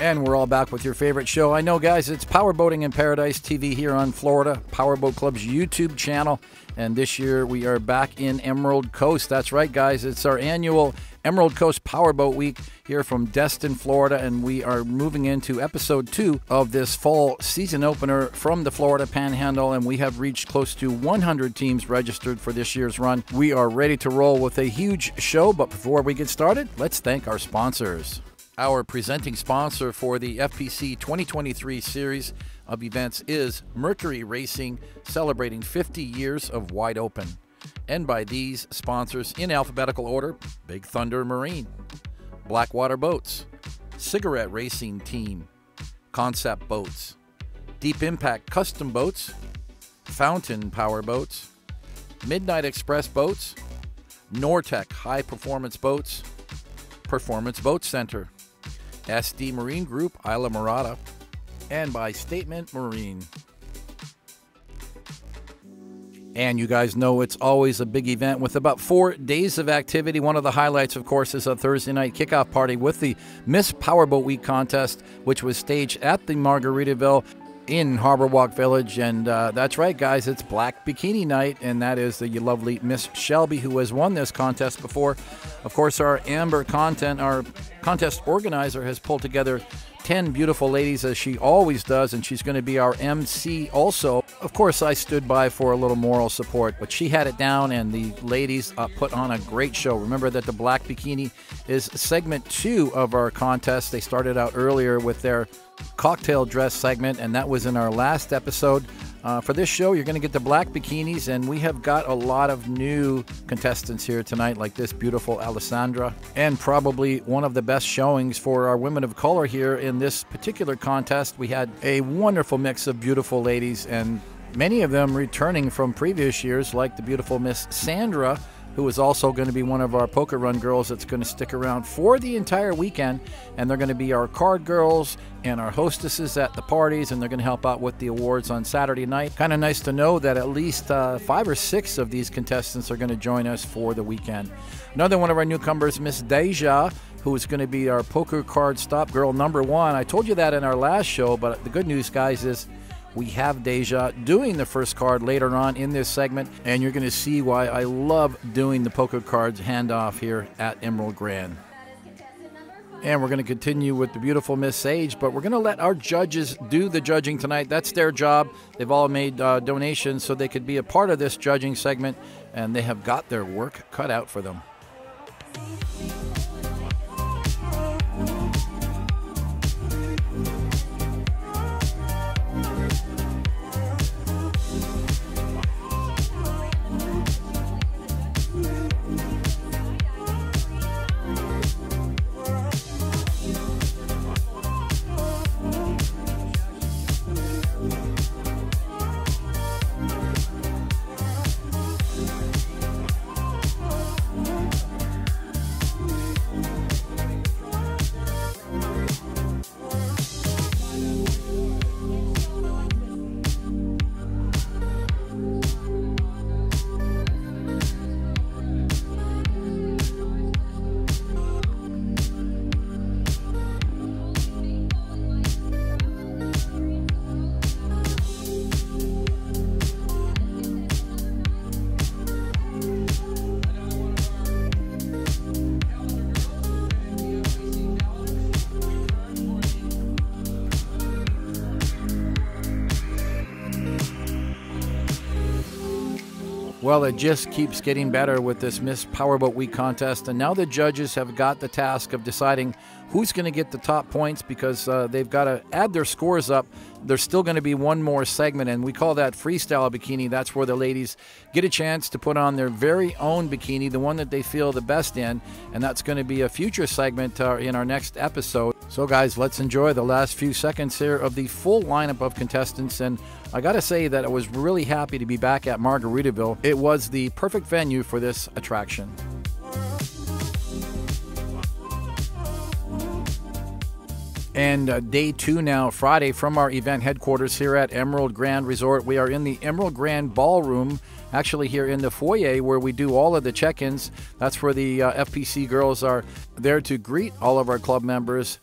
And we're all back with your favorite show. I know, guys, it's Powerboating in Paradise TV here on Florida, Powerboat Club's YouTube channel. And this year we are back in Emerald Coast. That's right, guys. It's our annual Emerald Coast Powerboat Week here from Destin, Florida. And we are moving into episode 2 of this fall season opener from the Florida Panhandle. And we have reached close to 100 teams registered for this year's run. We are ready to roll with a huge show. But before we get started, let's thank our sponsors. Our presenting sponsor for the FPC 2023 series of events is Mercury Racing, celebrating 50 years of wide open. And by these sponsors in alphabetical order: Big Thunder Marine, Blackwater Boats, Cigarette Racing Team, Concept Boats, Deep Impact Custom Boats, Fountain Power Boats, Midnight Express Boats, Nortec High Performance Boats, Performance Boat Center, SD Marine Group, Isla Morada, and by Statement Marine. And you guys know it's always a big event with about 4 days of activity. One of the highlights, of course, is a Thursday night kickoff party with the Miss Powerboat Week contest, which was staged at the Margaritaville in Harbor Walk Village. And that's right, guys, it's Black Bikini Night, and that is the lovely Miss Shelby, who has won this contest before. Of course, our our contest organizer, has pulled together 10 beautiful ladies, as she always does, and she's going to be our MC also. Of course, I stood by for a little moral support, but she had it down, and the ladies put on a great show. Remember that the Black Bikini is segment 2 of our contest. They started out earlier with their cocktail dress segment, and that was in our last episode. For this show, you're going to get the black bikinis, and we have got a lot of new contestants here tonight, like this beautiful Alessandra, and probably one of the best showings for our women of color here in this particular contest. We had a wonderful mix of beautiful ladies, and many of them returning from previous years, like the beautiful Miss Sandra, who is also going to be one of our poker run girls that's going to stick around for the entire weekend. And they're going to be our card girls and our hostesses at the parties, and they're going to help out with the awards on Saturday night. Kind of nice to know that at least 5 or 6 of these contestants are going to join us for the weekend. Another one of our newcomers, Miss Deja, who is going to be our poker card stop girl #1. I told you that in our last show, but the good news, guys, is we have Deja doing the first card later on in this segment, and you're going to see why I love doing the poker cards handoff here at Emerald Grand. And we're going to continue with the beautiful Miss Sage, but we're going to let our judges do the judging tonight. That's their job. They've all made donations so they could be a part of this judging segment, and they have got their work cut out for them. Well, it just keeps getting better with this Miss Powerboat Week contest, and now the judges have got the task of deciding who's going to get the top points, because they've got to add their scores up. There's still going to be one more segment, and we call that Freestyle Bikini. That's where the ladies get a chance to put on their very own bikini, the one that they feel the best in, and that's going to be a future segment in our next episode. So, guys, let's enjoy the last few seconds here of the full lineup of contestants, and I got to say that I was really happy to be back at Margaritaville. It was the perfect venue for this attraction. And day 2 now, Friday, from our event headquarters here at Emerald Grand Resort. We are in the Emerald Grand Ballroom, actually here in the foyer where we do all of the check-ins. That's where the FPC girls are there to greet all of our club members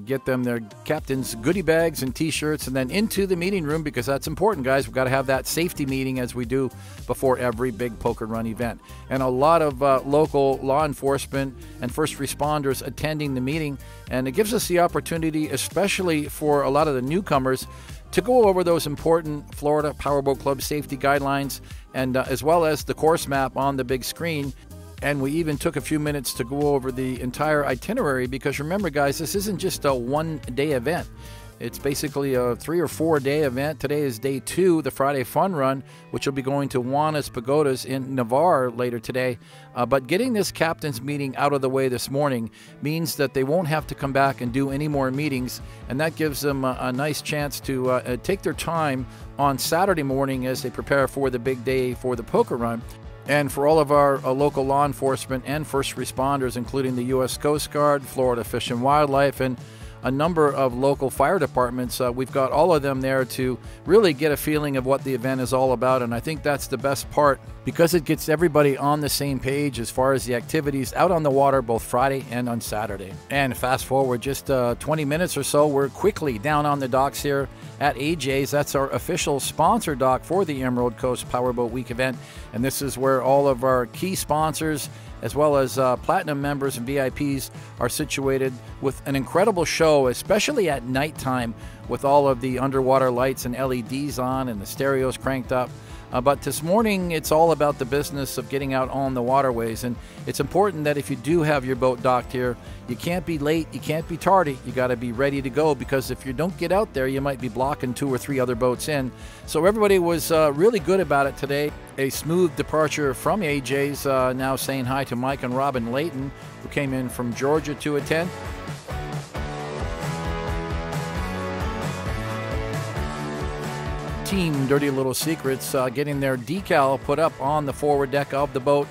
get them their captain's goodie bags and t-shirts, and then into the meeting room, because that's important, guys. We've got to have that safety meeting as we do before every big poker run event. And a lot of local law enforcement and first responders attending the meeting, and it gives us the opportunity, especially for a lot of the newcomers, to go over those important Florida Powerboat Club safety guidelines, and as well as the course map on the big screen. And we even took a few minutes to go over the entire itinerary, because remember, guys, this isn't just a one-day event. It's basically a 3 or 4 day event. Today is day 2, the Friday Fun Run, which will be going to Juana's Pagodas in Navarre later today. But getting this captain's meeting out of the way this morning means that they won't have to come back and do any more meetings, and that gives them a nice chance to take their time on Saturday morning as they prepare for the big day for the poker run. And for all of our local law enforcement and first responders, including the U.S. Coast Guard, Florida Fish and Wildlife, and a number of local fire departments, we've got all of them there to really get a feeling of what the event is all about. And I think that's the best part, because it gets everybody on the same page as far as the activities out on the water, both Friday and on Saturday. And fast forward just 20 minutes or so, we're quickly down on the docks here at AJ's. That's our official sponsor dock for the Emerald Coast Powerboat Week event. And this is where all of our key sponsors, as well as Platinum members and VIPs, are situated, with an incredible show, especially at nighttime, with all of the underwater lights and LEDs on and the stereos cranked up. But this morning, it's all about the business of getting out on the waterways. And it's important that if you do have your boat docked here, you can't be late, you can't be tardy, you got to be ready to go, because if you don't get out there, you might be blocking 2 or 3 other boats in. So everybody was really good about it today. A smooth departure from AJ's, now saying hi to Mike and Robin Layton, who came in from Georgia to attend. Team Dirty Little Secrets getting their decal put up on the forward deck of the boat.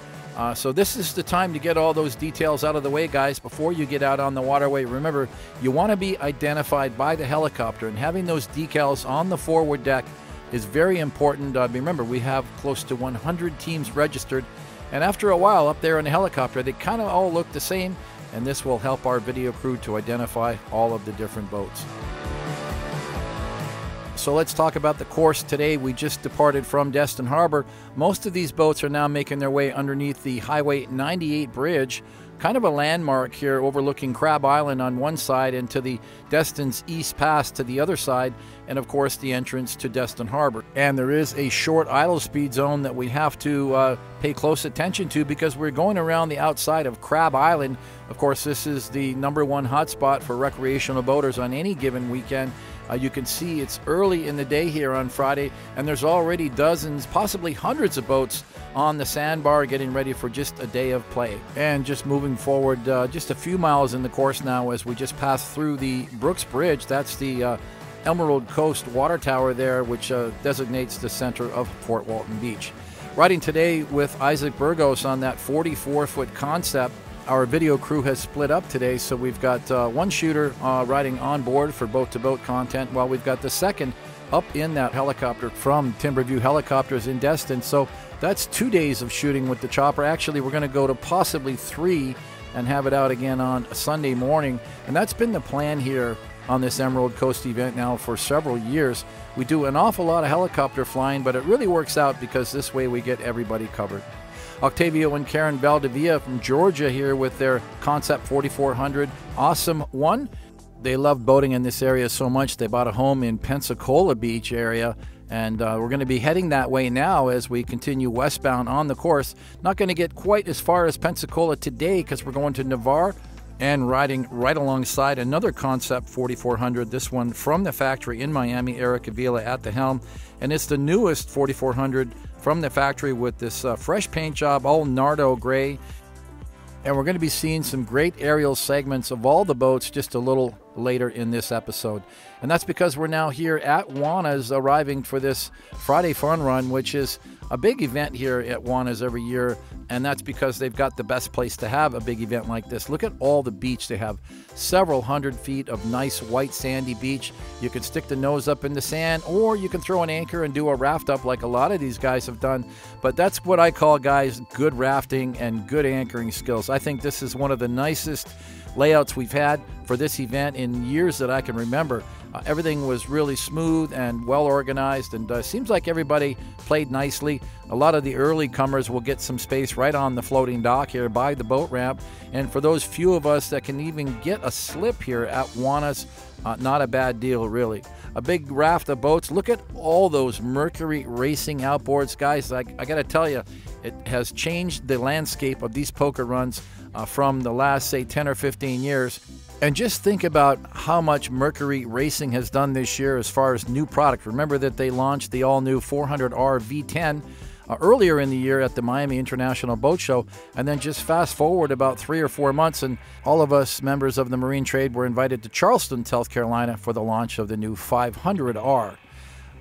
So this is the time to get all those details out of the way, guys, before you get out on the waterway. Remember, you want to be identified by the helicopter, and having those decals on the forward deck is very important. Remember, we have close to 100 teams registered, and after a while up there in the helicopter, they kind of all look the same, and this will help our video crew to identify all of the different boats. So let's talk about the course today. We just departed from Destin Harbor. Most of these boats are now making their way underneath the Highway 98 bridge, kind of a landmark here overlooking Crab Island on one side and to the Destin's East Pass to the other side, and of course the entrance to Destin Harbor. And there is a short idle speed zone that we have to pay close attention to, because we're going around the outside of Crab Island. Of course, this is the #1 hotspot for recreational boaters on any given weekend. You can see it's early in the day here on Friday, and there's already dozens, possibly hundreds of boats on the sandbar getting ready for just a day of play. And just moving forward just a few miles in the course now as we just pass through the Brooks Bridge. That's the Emerald Coast Water Tower there, which designates the center of Fort Walton Beach. Riding today with Isaac Burgos on that 44-foot concept. Our video crew has split up today, so we've got one shooter riding on board for boat-to-boat content, while we've got the second up in that helicopter from Timberview Helicopters in Destin. So that's 2 days of shooting with the chopper. Actually, we're going to go to possibly 3 and have it out again on Sunday morning. And that's been the plan here on this Emerald Coast event now for several years. We do an awful lot of helicopter flying, but it really works out because this way we get everybody covered. Octavio and Karen Valdivia from Georgia here with their Concept 4400 Awesome One. They love boating in this area so much they bought a home in Pensacola Beach area, and we're going to be heading that way now as we continue westbound on the course. Not going to get quite as far as Pensacola today because we're going to Navarre and riding right alongside another Concept 4400, this one from the factory in Miami, Eric Avila at the helm. And it's the newest 4400 from the factory with this fresh paint job, all Nardo gray. And we're going to be seeing some great aerial segments of all the boats just a little later in this episode. And that's because we're now here at Juana's, arriving for this Friday Fun Run, which is a big event here at Juana's every year. And that's because they've got the best place to have a big event like this. Look at all the beach. They have several hundred feet of nice white sandy beach. You can stick the nose up in the sand, or you can throw an anchor and do a raft up like a lot of these guys have done. But that's what I call, guys, good rafting and good anchoring skills. I think this is one of the nicest layouts we've had for this event in years that I can remember. Everything was really smooth and well organized, and seems like everybody played nicely. A lot of the early comers will get some space right on the floating dock here by the boat ramp, and for those few of us that can even get a slip here at Juana's, not a bad deal really. A big raft of boats. Look at all those Mercury racing outboards, guys. I gotta tell you, it has changed the landscape of these poker runs from the last, say, 10 or 15 years. And just think about how much Mercury Racing has done this year as far as new product. Remember that they launched the all-new 400R V10 earlier in the year at the Miami International Boat Show, and then just fast forward about 3 or 4 months, and all of us members of the marine trade were invited to Charleston, South Carolina for the launch of the new 500R.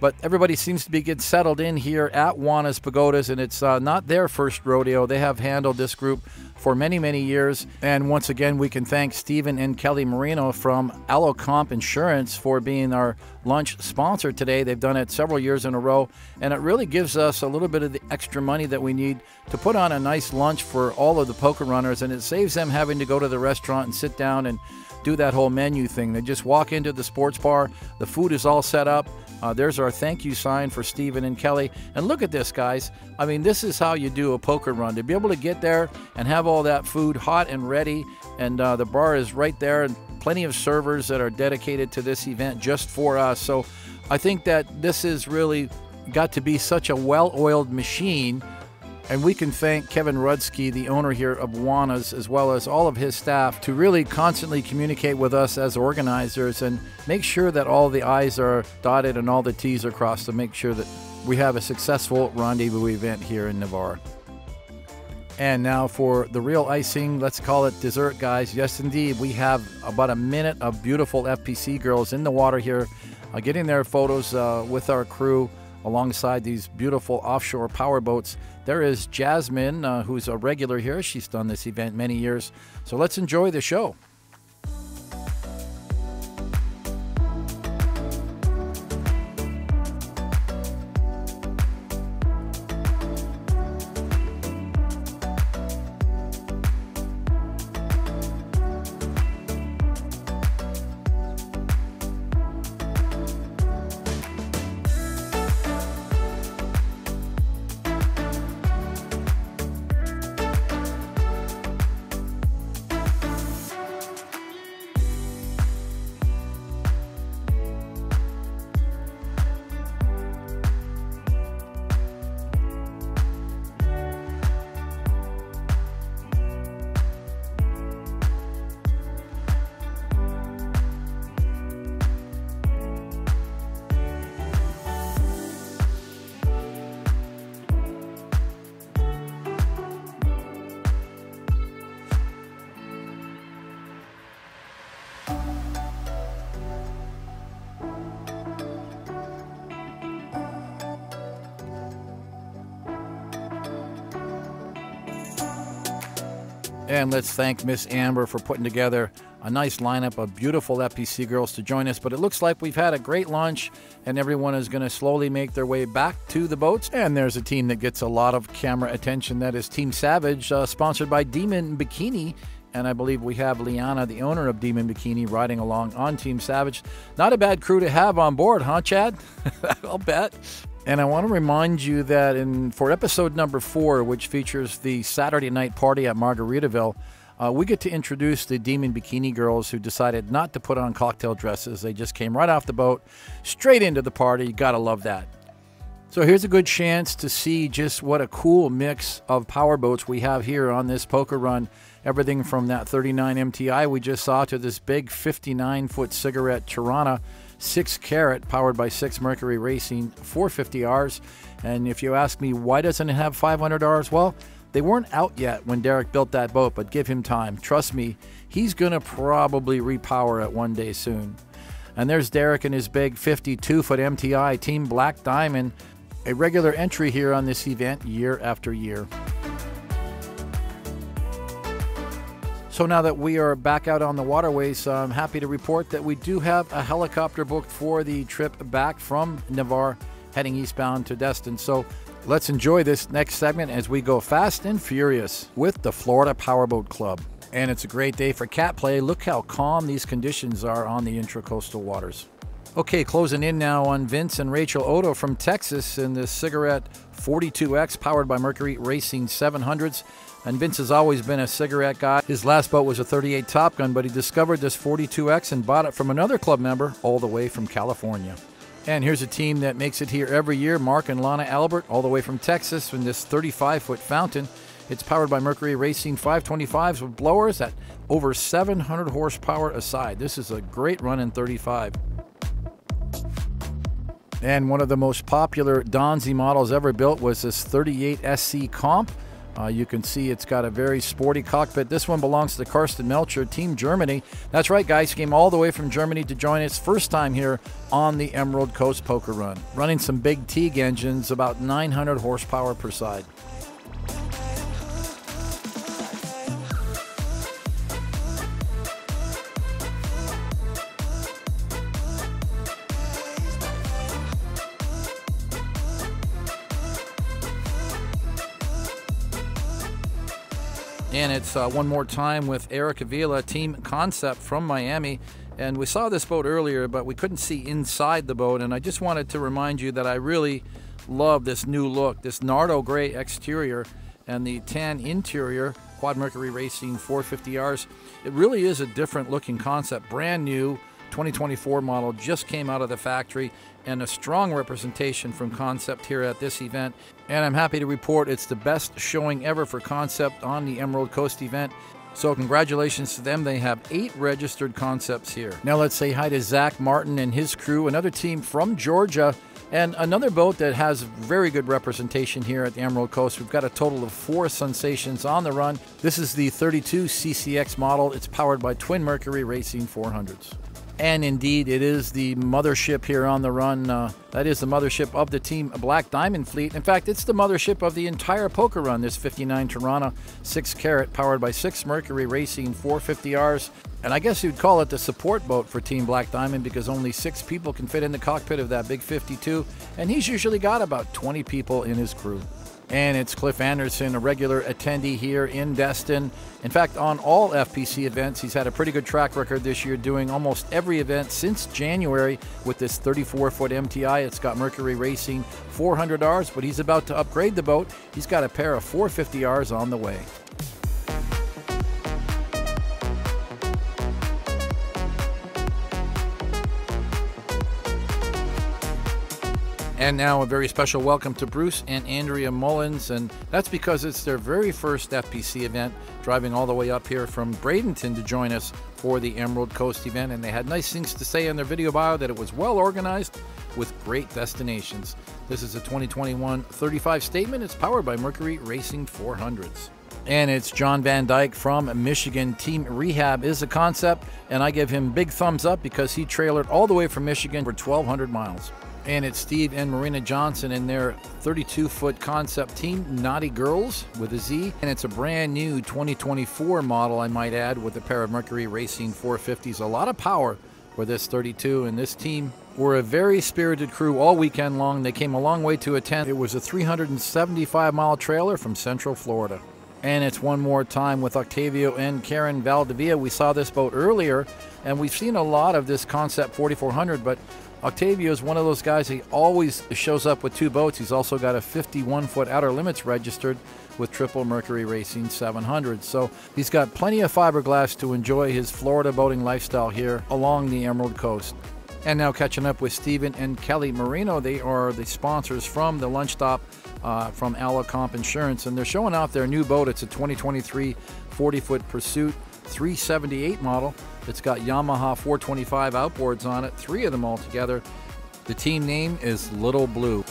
But everybody seems to be getting settled in here at Juana's Pagodas, and it's not their first rodeo. They have handled this group for many, many years. And once again, we can thank Stephen and Kelly Marino from Allocomp Insurance for being our lunch sponsor today. They've done it several years in a row, and it really gives us a little bit of the extra money that we need to put on a nice lunch for all of the poker runners, and it saves them having to go to the restaurant and sit down and do that whole menu thing. They just walk into the sports bar, the food is all set up. There's our thank you sign for Stephen and Kelly. And look at this, guys. I mean, this is how you do a poker run. To be able to get there and have all that food hot and ready, and the bar is right there, and plenty of servers that are dedicated to this event just for us. So I think that this has really got to be such a well-oiled machine. And we can thank Kevin Rudsky, the owner here of Juana's, as well as all of his staff, to really constantly communicate with us as organizers and make sure that all the I's are dotted and all the T's are crossed to make sure that we have a successful rendezvous event here in Navarre. And now for the real icing, let's call it dessert, guys. Yes, indeed, we have about a minute of beautiful FPC girls in the water here, getting their photos with our crew alongside these beautiful offshore power boats. There is Jasmine, who's a regular here. She's done this event many years. So let's enjoy the show. And let's thank Miss Amber for putting together a nice lineup of beautiful FPC girls to join us. But it looks like we've had a great lunch, and everyone is going to slowly make their way back to the boats. And there's a team that gets a lot of camera attention. That is Team Savage, sponsored by Demon Bikini. And I believe we have Liana, the owner of Demon Bikini, riding along on Team Savage. Not a bad crew to have on board, huh, Chad? I'll bet. And I want to remind you that for episode number 4, which features the Saturday night party at Margaritaville, we get to introduce the Demon Bikini girls who decided not to put on cocktail dresses. They just came right off the boat, straight into the party. You gotta love that. So here's a good chance to see just what a cool mix of power boats we have here on this poker run. Everything from that 39 MTI we just saw to this big 59-foot cigarette Tirana, 6 carat, powered by 6 Mercury Racing 450Rs. And if you ask me, why doesn't it have 500Rs? Well, they weren't out yet when Derek built that boat, but give him time. Trust me, he's going to probably repower it one day soon. And there's Derek and his big 52-foot MTI Team Black Diamond, a regular entry here on this event year after year. So now that we are back out on the waterways, I'm happy to report that we do have a helicopter booked for the trip back from Navarre, heading eastbound to Destin. So let's enjoy this next segment as we go fast and furious with the Florida Powerboat Club. And it's a great day for cat play. Look how calm these conditions are on the intracoastal waters. Okay, closing in now on Vince and Rachel Otto from Texas in this Cigarette 42X powered by Mercury Racing 700s. And Vince has always been a cigarette guy. His last boat was a 38 Top Gun, but he discovered this 42X and bought it from another club member all the way from California. And here's a team that makes it here every year, Mark and Lana Albert, all the way from Texas in this 35-foot fountain. It's powered by Mercury Racing 525s with blowers at over 700 horsepower a side. This is a great run in 35. And one of the most popular DONZI models ever built was this 38 SC Comp. You can see it's got a very sporty cockpit. This one belongs to Karsten Melcher, Team Germany. That's right, guys. Came all the way from Germany to join us. First time here on the Emerald Coast Poker Run. Running some big Teague engines, about 900 horsepower per side. And it's one more time with Eric Avila, Team Concept from Miami. And we saw this boat earlier, but we couldn't see inside the boat. And I just wanted to remind you that I really love this new look, this Nardo gray exterior and the tan interior, Quad Mercury Racing 450Rs. It really is a different looking concept, brand new. 2024 model just came out of the factory, and a strong representation from Concept here at this event. And I'm happy to report it's the best showing ever for Concept on the Emerald Coast event. So congratulations to them. They have 8 registered Concepts here. Now let's say hi to Zach Martin and his crew, another team from Georgia, and another boat that has very good representation here at the Emerald Coast. We've got a total of 4 Sensations on the run. This is the 32 CCX model. It's powered by Twin Mercury Racing 400s. And indeed, it is the mothership here on the run. That is the mothership of the Team Black Diamond fleet. In fact, it's the mothership of the entire poker run, this 59 Tirana 6 Carat, powered by 6 Mercury Racing 450Rs. And I guess you'd call it the support boat for Team Black Diamond because only 6 people can fit in the cockpit of that big 52. And he's usually got about 20 people in his crew. And it's Cliff Anderson, a regular attendee here in Destin. In fact, on all FPC events, he's had a pretty good track record this year, doing almost every event since January with this 34-foot MTI. It's got Mercury Racing 400Rs, but he's about to upgrade the boat. He's got a pair of 450Rs on the way. And now a very special welcome to Bruce and Andrea Mullins, and that's because it's their very first FPC event, driving all the way up here from Bradenton to join us for the Emerald Coast event. And they had nice things to say in their video bio, that it was well organized with great destinations. This is a 2021 35 statement. It's powered by Mercury Racing 400s. And it's John Van Dyke from Michigan. Team Rehab is a Concept, and I give him big thumbs up because he trailered all the way from Michigan for 1,200 miles. And it's Steve and Marina Johnson in their 32-foot Concept Team Naughty Girls with a Z. And it's a brand new 2024 model, I might add, with a pair of Mercury Racing 450s. A lot of power for this 32. And this team were a very spirited crew all weekend long. They came a long way to attend. It was a 375-mile trailer from Central Florida. And it's one more time with Octavio and Karen Valdivia. We saw this boat earlier, and we've seen a lot of this Concept 4400, but Octavio is one of those guys, he always shows up with 2 boats. He's also got a 51-foot Outer Limits registered with triple Mercury Racing 700. So he's got plenty of fiberglass to enjoy his Florida boating lifestyle here along the Emerald Coast. And now catching up with Stephen and Kelly Marino. They are the sponsors from the lunch stop from Alacomp Insurance, and they're showing off their new boat. It's a 2023 40-foot Pursuit 378 model. It's got Yamaha 425 outboards on it, 3 of them all together. The team name is Little Blue.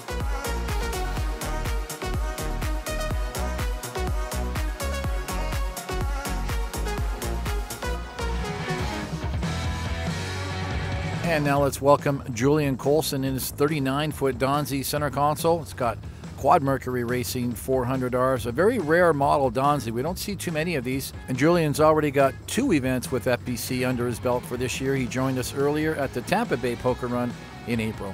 And now let's welcome Julian Colson in his 39-foot DONZI center console. It's got Quad Mercury Racing 400Rs, a very rare model DONZI. We don't see too many of these. And Julian's already got 2 events with FPC under his belt for this year. He joined us earlier at the Tampa Bay Poker Run in April.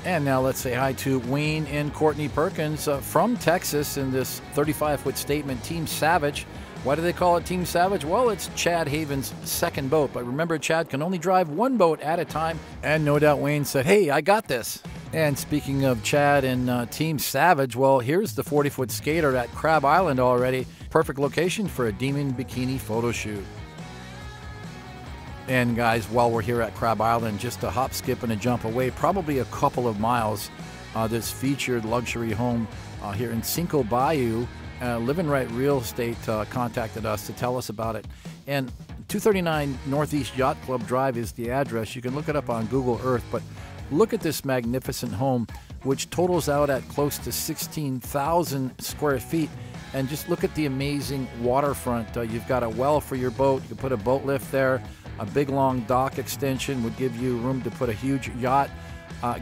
And now let's say hi to Wayne and Courtney Perkins from Texas in this 35-foot statement Team Savage. Why do they call it Team Savage? Well, it's Chad Haven's second boat, but remember, Chad can only drive one boat at a time, and no doubt Wayne said, hey, I got this. And speaking of Chad and Team Savage, well, here's the 40-foot skater at Crab Island already. Perfect location for a Demon Bikini photo shoot. And guys, while we're here at Crab Island, just a hop, skip, and a jump away, probably a couple of miles, this featured luxury home here in Cinco Bayou. Living Right Real Estate contacted us to tell us about it. And 239 Northeast Yacht Club Drive is the address. You can look it up on Google Earth, but look at this magnificent home, which totals out at close to 16,000 square feet. And just look at the amazing waterfront. You've got a well for your boat. You can put a boat lift there. A big long dock extension would give you room to put a huge yacht.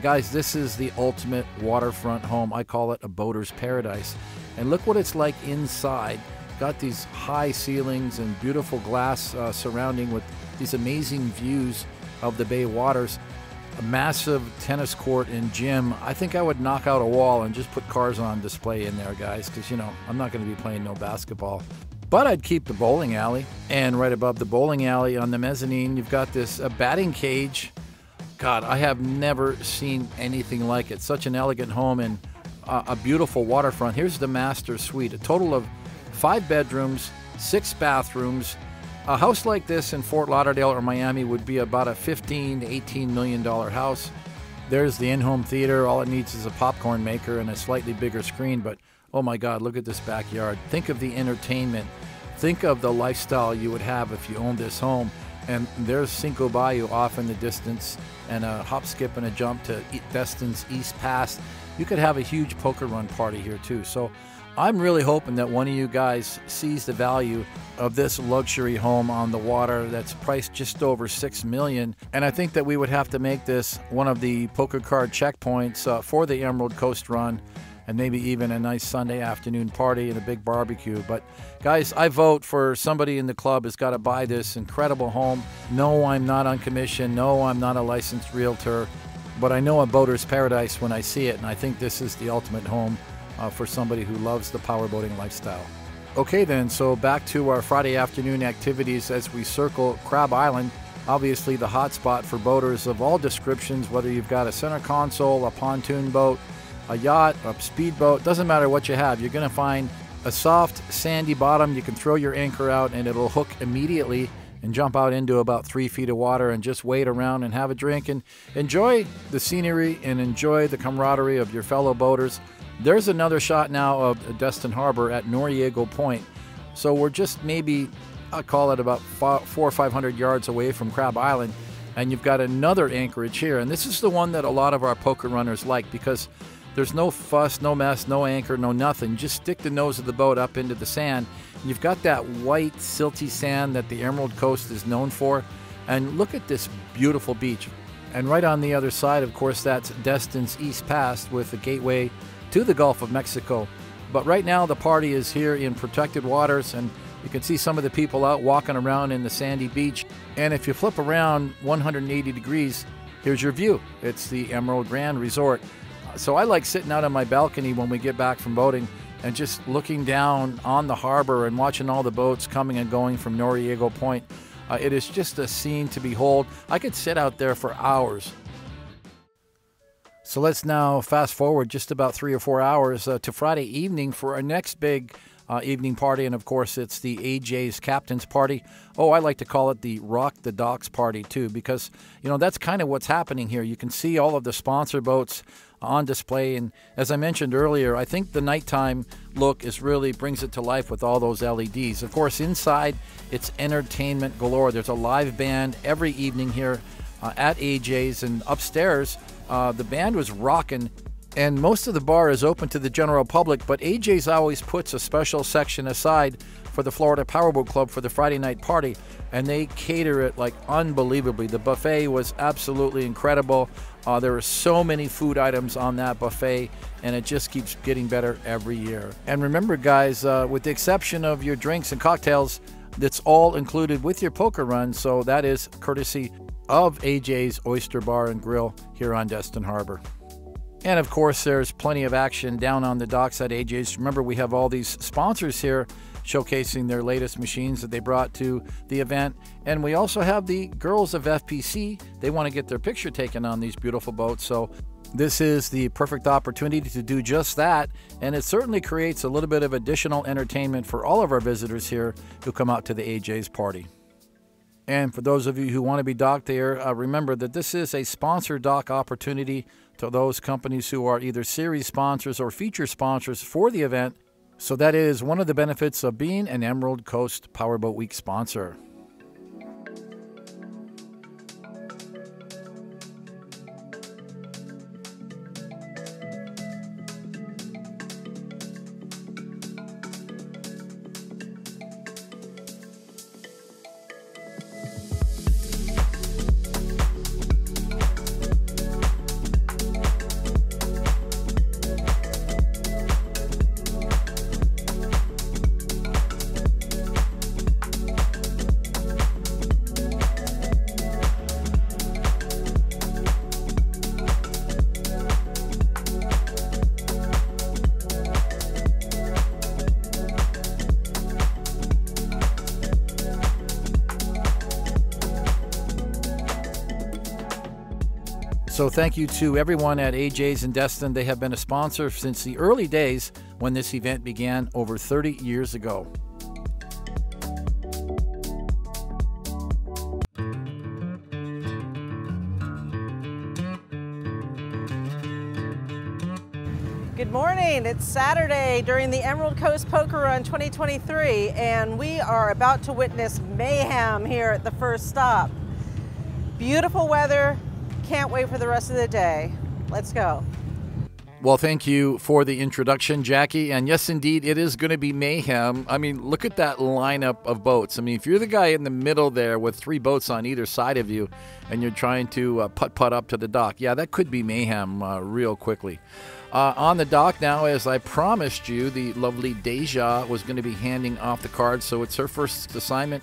Guys, this is the ultimate waterfront home. I call it a boater's paradise. And look what it's like inside. Got these high ceilings and beautiful glass surrounding with these amazing views of the bay waters. A massive tennis court and gym. I think I would knock out a wall and just put cars on display in there, guys, because, you know, I'm not going to be playing no basketball. But I'd keep the bowling alley. And right above the bowling alley on the mezzanine, you've got this batting cage. God, I have never seen anything like it. Such an elegant home and a beautiful waterfront. Here's the master suite. A total of 5 bedrooms, 6 bathrooms. A house like this in Fort Lauderdale or Miami would be about a $15 to $18 million house. There's the in-home theater. All it needs is a popcorn maker and a slightly bigger screen. But oh my God, look at this backyard. Think of the entertainment. Think of the lifestyle you would have if you owned this home. And there's Cinco Bayou off in the distance, and a hop, skip, and a jump to Destin's East Pass. You could have a huge poker run party here too. So I'm really hoping that one of you guys sees the value of this luxury home on the water that's priced just over $6 million. And I think that we would have to make this one of the poker card checkpoints for the Emerald Coast run, and maybe even a nice Sunday afternoon party and a big barbecue. But guys, I vote for somebody in the club has got to buy this incredible home. No, I'm not on commission. No, I'm not a licensed realtor. But I know a boater's paradise when I see it, and I think this is the ultimate home for somebody who loves the powerboating lifestyle. Okay then, so back to our Friday afternoon activities as we circle Crab Island. Obviously the hot spot for boaters of all descriptions, whether you've got a center console, a pontoon boat, a yacht, a speedboat, doesn't matter what you have. You're going to find a soft, sandy bottom. You can throw your anchor out and it'll hook immediately and jump out into about 3 feet of water and just wade around and have a drink and enjoy the scenery and enjoy the camaraderie of your fellow boaters. There's another shot now of Destin Harbor at Noriego Point. So we're just maybe, I'll call it about 400 or 500 yards away from Crab Island. And you've got another anchorage here. And this is the one that a lot of our poker runners like because there's no fuss, no mess, no anchor, no nothing. Just stick the nose of the boat up into the sand. You've got that white, silty sand that the Emerald Coast is known for. And look at this beautiful beach. And right on the other side, of course, that's Destin's East Pass with the gateway to the Gulf of Mexico. But right now, the party is here in protected waters, and you can see some of the people out walking around in the sandy beach. And if you flip around 180 degrees, here's your view. It's the Emerald Grand Resort. So I like sitting out on my balcony when we get back from boating and just looking down on the harbor and watching all the boats coming and going from Noriego Point. It is just a scene to behold. I could sit out there for hours. So let's now fast forward just about 3 or 4 hours to Friday evening for our next big evening party. And of course, it's the AJ's Captain's Party. Oh, I like to call it the Rock the Docks Party too, because, you know, that's kind of what's happening here. You can see all of the sponsor boats on display. And as I mentioned earlier, I think the nighttime look is really brings it to life with all those LEDs. Of course, inside, it's entertainment galore. There's a live band every evening here at AJ's, and upstairs, the band was rocking, and most of the bar is open to the general public, but AJ's always puts a special section aside for the Florida Powerboat Club for the Friday night party, and they cater it like unbelievably. The buffet was absolutely incredible. There are so many food items on that buffet, and it just keeps getting better every year. And remember, guys, with the exception of your drinks and cocktails, that's all included with your poker run, so that is courtesy of AJ's Oyster Bar and Grill here on Destin Harbor. And of course, there's plenty of action down on the docks at AJ's. Remember, we have all these sponsors here showcasing their latest machines that they brought to the event. And we also have the girls of FPC. They want to get their picture taken on these beautiful boats. So this is the perfect opportunity to do just that, and it certainly creates a little bit of additional entertainment for all of our visitors here who come out to the AJ's party. And for those of you who want to be docked there, remember that this is a sponsored dock opportunity to those companies who are either series sponsors or feature sponsors for the event. So that is one of the benefits of being an Emerald Coast Powerboat Week sponsor. So thank you to everyone at AJ's in Destin. They have been a sponsor since the early days when this event began over 30 years ago. Good morning. It's Saturday during the Emerald Coast Poker Run 2023, and we are about to witness mayhem here at the first stop. Beautiful weather. Can't wait for the rest of the day. Let's go. Well, thank you for the introduction, Jackie. And yes, indeed, it is going to be mayhem. I mean, look at that lineup of boats. I mean, if you're the guy in the middle there with 3 boats on either side of you and you're trying to putt up to the dock, yeah, that could be mayhem real quickly. On the dock now, as I promised you, the lovely Deja was going to be handing off the cards. So it's her first assignment,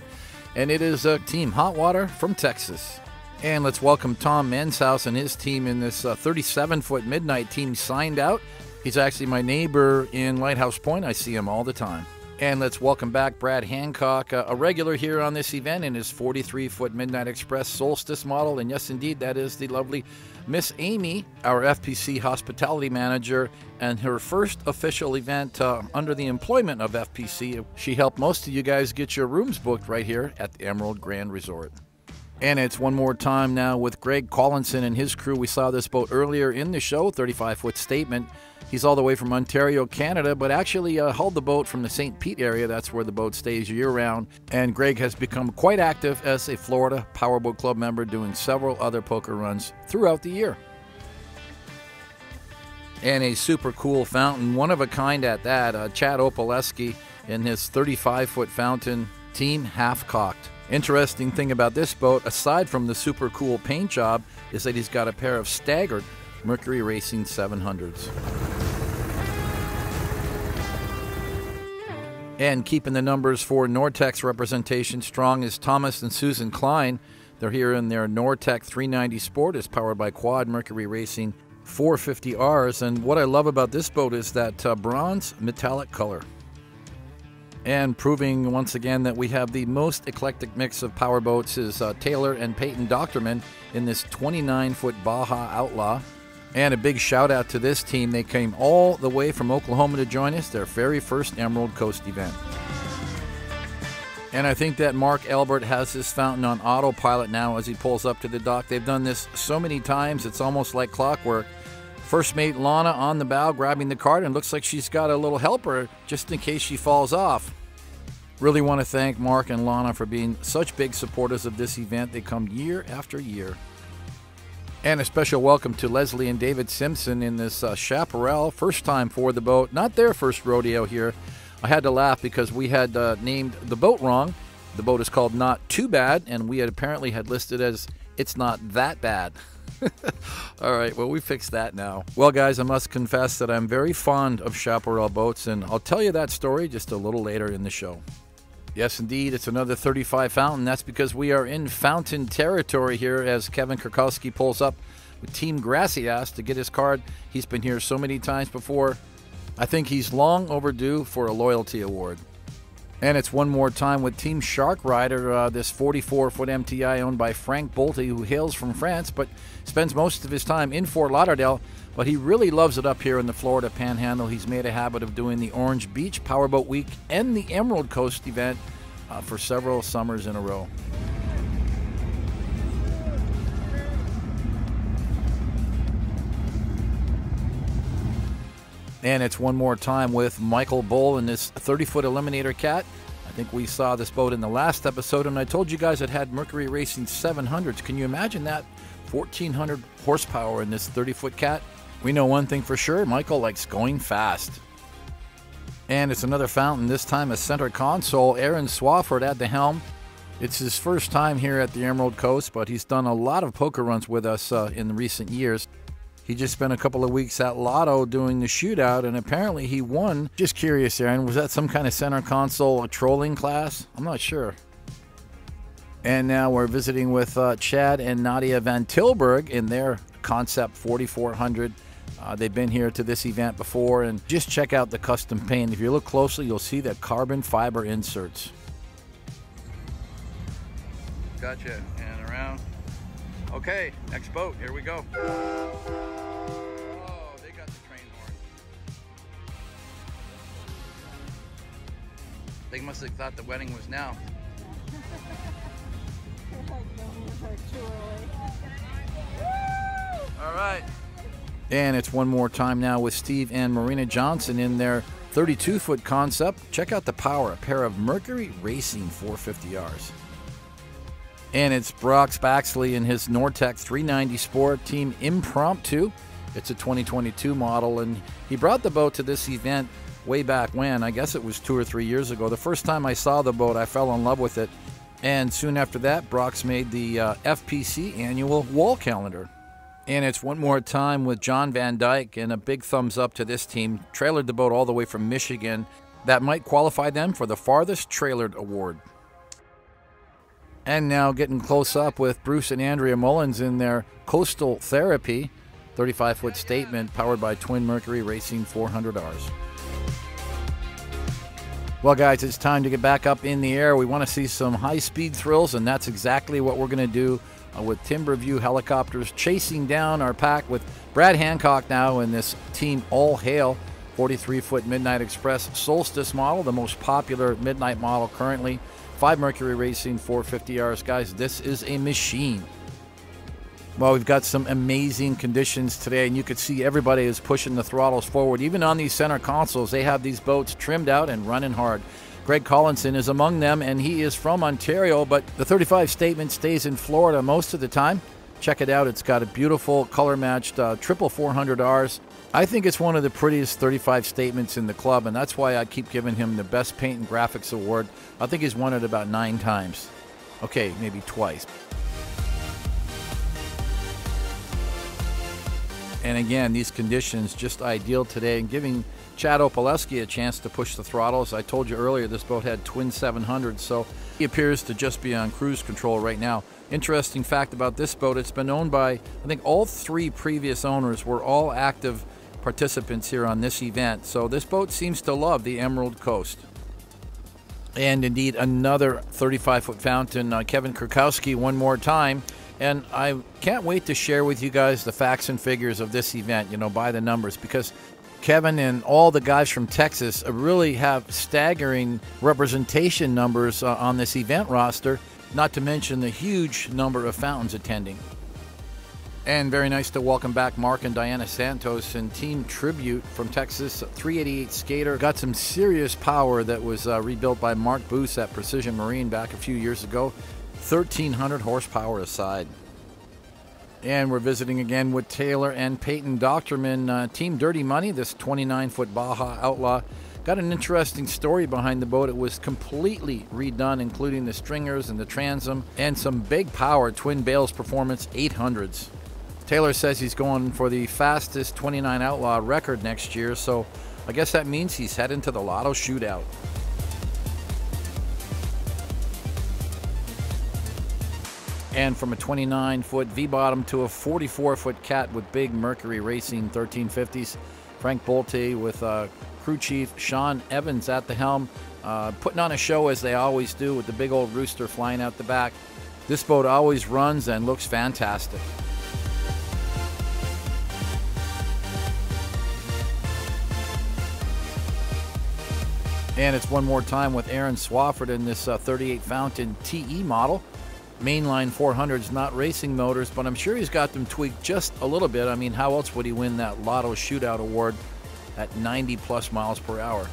and it is Team Hot Water from Texas. And let's welcome Tom Manshouse and his team in this 37-foot midnight team signed out. He's actually my neighbor in Lighthouse Point. I see him all the time. And let's welcome back Brad Hancock, a regular here on this event in his 43-foot Midnight Express Solstice model. And yes, indeed, that is the lovely Miss Amy, our FPC hospitality manager, and her first official event under the employment of FPC. She helped most of you guys get your rooms booked right here at the Emerald Grand Resort. And it's one more time now with Greg Collinson and his crew. We saw this boat earlier in the show, 35-foot Statement. He's all the way from Ontario, Canada, but actually hauled the boat from the St. Pete area. That's where the boat stays year-round. And Greg has become quite active as a Florida Powerboat Club member, doing several other poker runs throughout the year. And a super cool fountain, one of a kind at that, Chad Opaleski in his 35-foot fountain, team half-cocked. Interesting thing about this boat, aside from the super cool paint job, is that he's got a pair of staggered Mercury Racing 700s. And keeping the numbers for Nortec's representation strong is Thomas and Susan Klein. They're here in their Nortec 390 Sport. It's powered by Quad Mercury Racing 450Rs. And what I love about this boat is that bronze metallic color. And proving once again that we have the most eclectic mix of powerboats is Taylor and Peyton Doctorman in this 29-foot Baja Outlaw. And a big shout out to this team. They came all the way from Oklahoma to join us, their very first Emerald Coast event. And I think that Mark Albert has this fountain on autopilot now as he pulls up to the dock. They've done this so many times, it's almost like clockwork. First mate Lana on the bow grabbing the cart, and looks like she's got a little helper just in case she falls off. Really want to thank Mark and Lana for being such big supporters of this event. They come year after year. And a special welcome to Leslie and David Simpson in this Chaparral, first time for the boat. Not their first rodeo here. I had to laugh because we had named the boat wrong. The boat is called Not Too Bad, and we had apparently had listed as It's Not That Bad. All right, well, we fixed that now. Well, guys, I must confess that I'm very fond of Chaparral boats, and I'll tell you that story just a little later in the show. Yes, indeed, it's another 35 fountain. That's because we are in fountain territory here as Kevin Kurkowski pulls up with Team GRASSY to get his card. He's been here so many times before. I think he's long overdue for a loyalty award. And it's one more time with Team Shark Rider, this 44-foot MTI owned by Frank Bolte, who hails from France, but spends most of his time in Fort Lauderdale. But he really loves it up here in the Florida Panhandle. He's made a habit of doing the Orange Beach Powerboat Week and the Emerald Coast event for several summers in a row. And it's one more time with Michael Bull in this 30-foot Eliminator Cat. I think we saw this boat in the last episode, and I told you guys it had Mercury Racing 700s. Can you imagine that? 1,400 horsepower in this 30-foot Cat. We know one thing for sure, Michael likes going fast. And it's another fountain, this time a center console. Aaron Swafford at the helm. It's his first time here at the Emerald Coast, but he's done a lot of poker runs with us in recent years. He just spent a couple of weeks at Lotto doing the shootout, and apparently he won. Just curious, Aaron, was that some kind of center console trolling class? I'm not sure. And now we're visiting with Chad and Nadia Van Tilburg in their Concept 4400. They've been here to this event before, and just check out the custom paint. If you look closely, you'll see the carbon fiber inserts. Gotcha, and around. Okay, next boat, here we go. They must have thought the wedding was now. All right. And it's one more time now with Steve and Marina Johnson in their 32-foot Concept. Check out the power, a pair of Mercury Racing 450Rs. And it's Brock Baxley in his Nortex 390 Sport Team Impromptu. It's a 2022 model, and he brought the boat to this event way back when. I guess it was 2 or 3 years ago. The first time I saw the boat, I fell in love with it. And soon after that, Brock's made the FPC annual wall calendar. And it's one more time with John Van Dyke, and a big thumbs up to this team. Trailered the boat all the way from Michigan. That might qualify them for the farthest trailered award. And now getting close up with Bruce and Andrea Mullins in their Coastal Therapy 35-foot Statement powered by Twin Mercury Racing 400Rs. Well, guys, it's time to get back up in the air. We want to see some high-speed thrills, and that's exactly what we're going to do with Timberview helicopters chasing down our pack with Brad Hancock now in this Team All Hail 43-foot Midnight Express Solstice model, the most popular midnight model currently. 5 Mercury Racing 450Rs. Guys, this is a machine. Well, we've got some amazing conditions today, and you can see everybody is pushing the throttles forward. Even on these center consoles, they have these boats trimmed out and running hard. Greg Collinson is among them, and he is from Ontario, but the 35 Statement stays in Florida most of the time. Check it out. It's got a beautiful color-matched triple 400Rs. I think it's one of the prettiest 35 Statements in the club, and that's why I keep giving him the Best Paint and Graphics Award. I think he's won it about 9 times. Okay, maybe twice. And again, these conditions just ideal today, and giving Chad Opaleski a chance to push the throttles. I told you earlier this boat had twin 700s, so he appears to just be on cruise control right now. Interesting fact about this boat, it's been owned by, I think all 3 previous owners were all active participants here on this event. So this boat seems to love the Emerald Coast. And indeed, another 35-foot fountain, Kevin Kurkowski one more time. And I can't wait to share with you guys the facts and figures of this event, you know, by the numbers, because Kevin and all the guys from Texas really have staggering representation numbers on this event roster, not to mention the huge number of fountains attending. And very nice to welcome back Mark and Diana Santos and Team Tribute from Texas, 388 Skater. Got some serious power that was rebuilt by Mark Boos at Precision Marine back a few years ago. 1,300 horsepower aside. And we're visiting again with Taylor and Peyton Doctorman, Team Dirty Money, this 29-foot Baja Outlaw. Got an interesting story behind the boat. It was completely redone, including the stringers and the transom, and some big power twin Bales Performance 800s. Taylor says he's going for the fastest 29 Outlaw record next year, so I guess that means he's heading to the Lotto Shootout. And from a 29-foot V-bottom to a 44-foot Cat with big Mercury Racing 1350s. Frank Bolte with crew chief Sean Evans at the helm. putting on a show as they always do with the big old rooster flying out the back. This boat always runs and looks fantastic. And it's one more time with Aaron Swafford in this 38 Fountain TE model. Mainline 400s, not racing motors, but I'm sure he's got them tweaked just a little bit. I mean, how else would he win that Lotto Shootout Award at 90 plus miles per hour?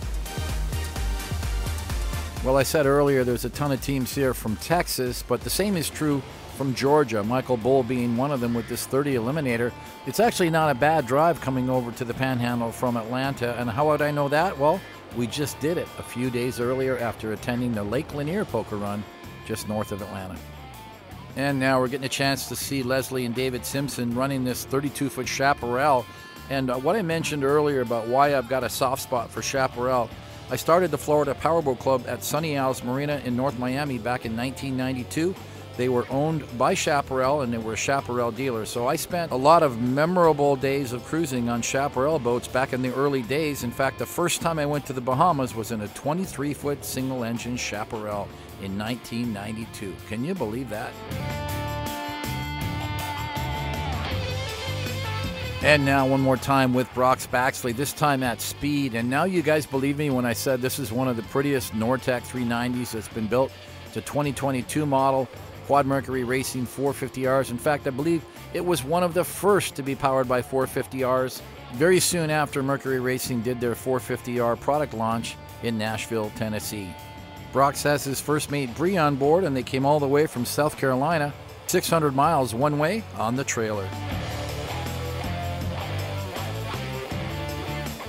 Well, I said earlier there's a ton of teams here from Texas, but the same is true from Georgia, Michael Bull being one of them with this 30 Eliminator. It's actually not a bad drive coming over to the Panhandle from Atlanta, and how would I know that? Well, we just did it a few days earlier after attending the Lake Lanier Poker Run just north of Atlanta. And now we're getting a chance to see Leslie and David Simpson running this 32-foot Chaparral. And what I mentioned earlier about why I've got a soft spot for Chaparral, I started the Florida Powerboat Club at Sunny Isles Marina in North Miami back in 1992. They were owned by Chaparral, and they were a Chaparral dealer. So I spent a lot of memorable days of cruising on Chaparral boats back in the early days. In fact, the first time I went to the Bahamas was in a 23-foot single-engine Chaparral in 1992. Can you believe that? And now one more time with Brox Baxley, this time at speed. And now you guys believe me when I said this is one of the prettiest Nortec 390s that's been built. It's a 2022 model. Quad Mercury Racing 450Rs. In fact, I believe it was one of the first to be powered by 450Rs very soon after Mercury Racing did their 450R product launch in Nashville, Tennessee. Brox has his first mate Bree on board, and they came all the way from South Carolina, 600 miles one way on the trailer.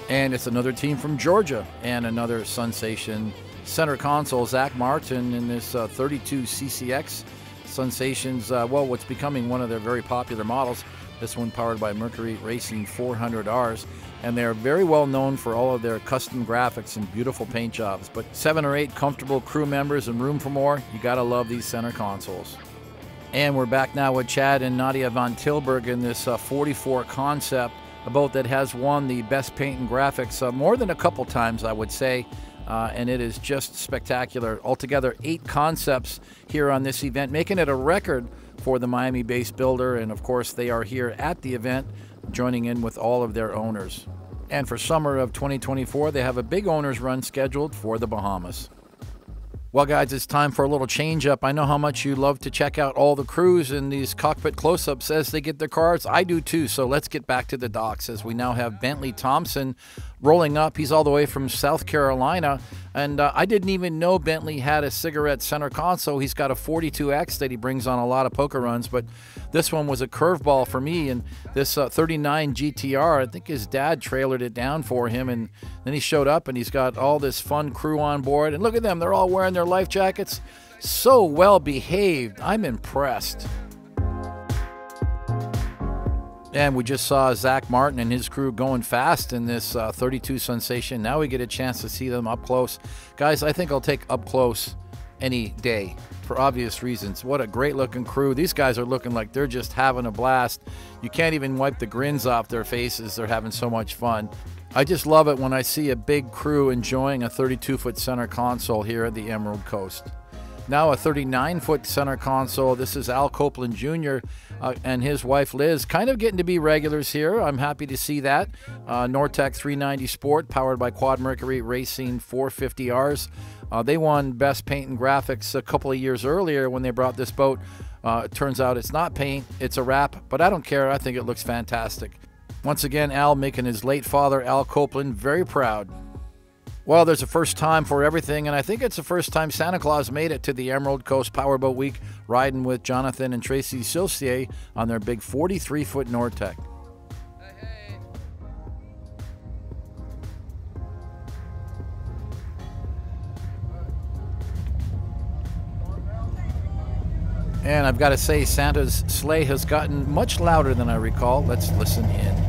And it's another team from Georgia and another sensation. Center console, Zach Martin in this 32 CCX. Sensations, well, what's becoming one of their very popular models. This one powered by Mercury Racing 400Rs. And they're very well known for all of their custom graphics and beautiful paint jobs. But 7 or 8 comfortable crew members and room for more, you gotta love these center consoles. And we're back now with Chad and Nadia Von Tilburg in this 44 Concept, a boat that has won the best paint and graphics more than a couple times, I would say. And it is just spectacular. Altogether, 8 concepts here on this event, making it a record for the Miami-based builder. And of course, they are here at the event, joining in with all of their owners. And for summer of 2024, they have a big owners run scheduled for the Bahamas. Well, guys, it's time for a little change up. I know how much you love to check out all the crews and these cockpit close-ups as they get their cars. I do too, so let's get back to the docks as we now have Bentley Thompson rolling up. He's all the way from South Carolina, and I didn't even know Bentley had a cigarette center console. He's got a 42X that he brings on a lot of poker runs, but this one was a curveball for me, and this 39 GTR, I think his dad trailered it down for him, and then he showed up, and he's got all this fun crew on board, and look at them, they're all wearing their life jackets. So well behaved. I'm impressed. And we just saw Zach Martin and his crew going fast in this 32 Sensation. Now we get a chance to see them up close. Guys, I think I'll take up close any day for obvious reasons. What a great looking crew. These guys are looking like they're just having a blast. You can't even wipe the grins off their faces. They're having so much fun. I just love it when I see a big crew enjoying a 32-foot center console here at the Emerald Coast. Now a 39-foot center console. This is Al Copeland Jr. And his wife Liz kind of getting to be regulars here. I'm happy to see that. Nortec 390 Sport powered by Quad Mercury Racing 450Rs. They won Best Paint and Graphics a couple of years earlier when they brought this boat. It turns out it's not paint, it's a wrap, but I don't care. I think it looks fantastic. Once again, Al making his late father, Al Copeland, very proud. Well, there's a first time for everything, and I think it's the first time Santa Claus made it to the Emerald Coast Powerboat Week, riding with Jonathan and Tracy Silcier on their big 43-foot Nortec. Hey. And I've got to say, Santa's sleigh has gotten much louder than I recall. Let's listen in.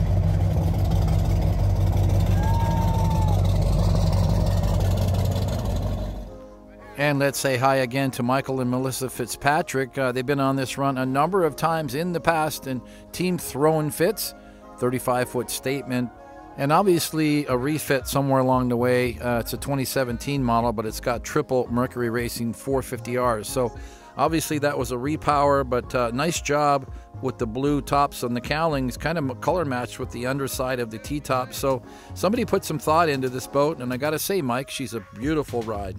And let's say hi again to Michael and Melissa Fitzpatrick. They've been on this run a number of times in the past, and Team Throwin-FITZ, 35-foot statement. And obviously a refit somewhere along the way. It's a 2017 model, but it's got triple Mercury Racing 450Rs. So obviously that was a repower, but nice job with the blue tops on the cowlings, kind of color matched with the underside of the T-top. So somebody put some thought into this boat, and I gotta say, Mike, she's a beautiful ride.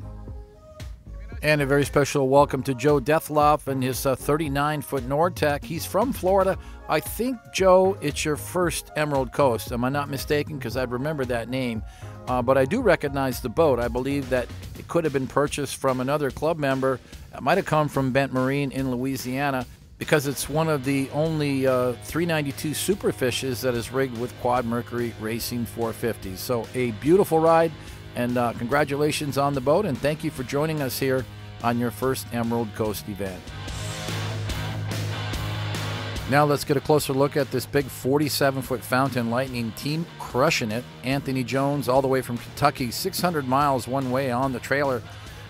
And a very special welcome to Joe Deathloff and his 39-foot Nordtec. He's from Florida. I think, Joe, it's your first Emerald Coast. Am I not mistaken? Because I'd remember that name. But I do recognize the boat. I believe that it could have been purchased from another club member. It might have come from Bent Marine in Louisiana, because it's one of the only 392 Super FUHS that is rigged with Quad Mercury Racing 450s. So a beautiful ride. And congratulations on the boat, and thank you for joining us here on your first Emerald Coast event. Now let's get a closer look at this big 47-foot Fountain Lightning team crushing it. Anthony Jones all the way from Kentucky, 600 miles one way on the trailer.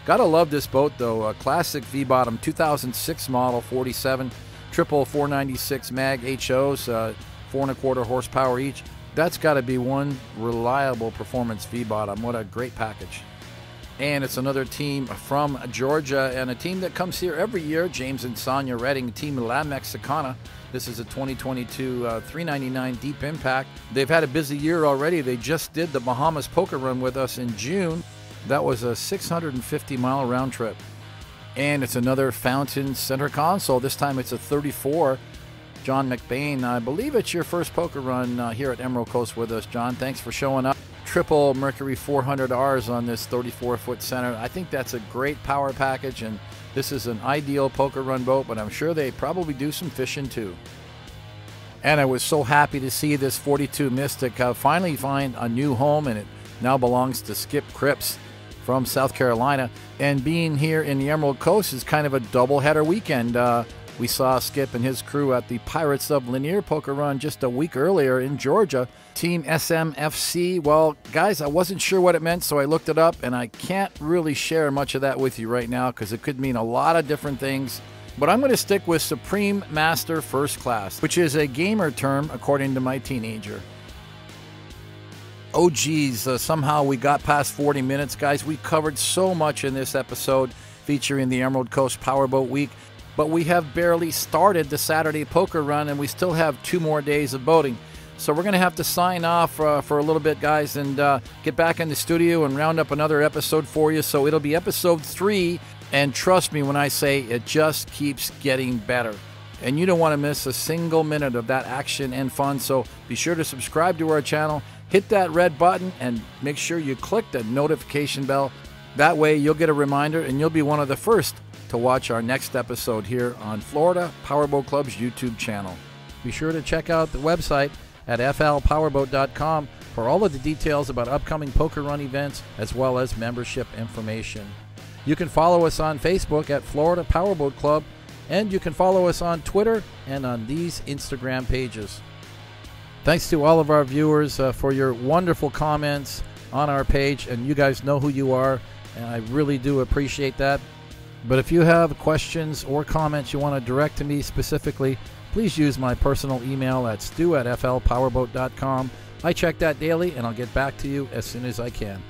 Gotta love this boat though, a classic V-bottom 2006 model 47, triple 496 mag HOs, 4.25 horsepower each. That's got to be one reliable performance V-bottom. What a great package. And it's another team from Georgia, and a team that comes here every year, James and Sonia Redding, Team La Mexicana. This is a 2022 399 Deep Impact. They've had a busy year already. They just did the Bahamas poker run with us in June. That was a 650-mile round trip. And it's another Fountain center console. This time it's a 34. John McBain, I believe it's your first poker run here at Emerald Coast with us, John. Thanks for showing up. Triple Mercury 400Rs on this 34-foot center. I think that's a great power package, and this is an ideal poker run boat, but I'm sure they probably do some fishing too. And I was so happy to see this 42 Mystic finally find a new home, and it now belongs to Skip Cripps from South Carolina. And being here in the Emerald Coast is kind of a doubleheader weekend. We saw Skip and his crew at the Pirates of Lanier poker run just a week earlier in Georgia. Team SMFC, well, guys, I wasn't sure what it meant, so I looked it up, and I can't really share much of that with you right now because it could mean a lot of different things. But I'm going to stick with Supreme Master First Class, which is a gamer term according to my teenager. Oh, geez, somehow we got past 40 minutes, guys. We covered so much in this episode featuring the Emerald Coast Powerboat Week. But we have barely started the Saturday poker run, and we still have 2 more days of boating. So we're going to have to sign off for a little bit, guys, and get back in the studio and round up another episode for you. So it'll be episode 3, and trust me when I say it just keeps getting better. And you don't want to miss a single minute of that action and fun. So be sure to subscribe to our channel, hit that red button, and make sure you click the notification bell. That way you'll get a reminder, and you'll be one of the first to watch our next episode here on Florida Powerboat Club's YouTube channel. Be sure to check out the website at flpowerboat.com for all of the details about upcoming poker run events as well as membership information. You can follow us on Facebook at Florida Powerboat Club, and you can follow us on Twitter and on these Instagram pages. Thanks to all of our viewers for your wonderful comments on our page, and you guys know who you are, and I really do appreciate that. But if you have questions or comments you want to direct to me specifically, please use my personal email at stu@flpowerboat.com. I check that daily, and I'll get back to you as soon as I can.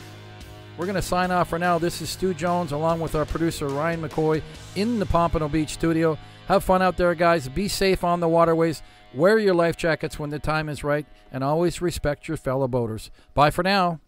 We're going to sign off for now. This is Stu Jones along with our producer Ryan McCoy in the Pompano Beach studio. Have fun out there, guys. Be safe on the waterways. Wear your life jackets when the time is right, and always respect your fellow boaters. Bye for now.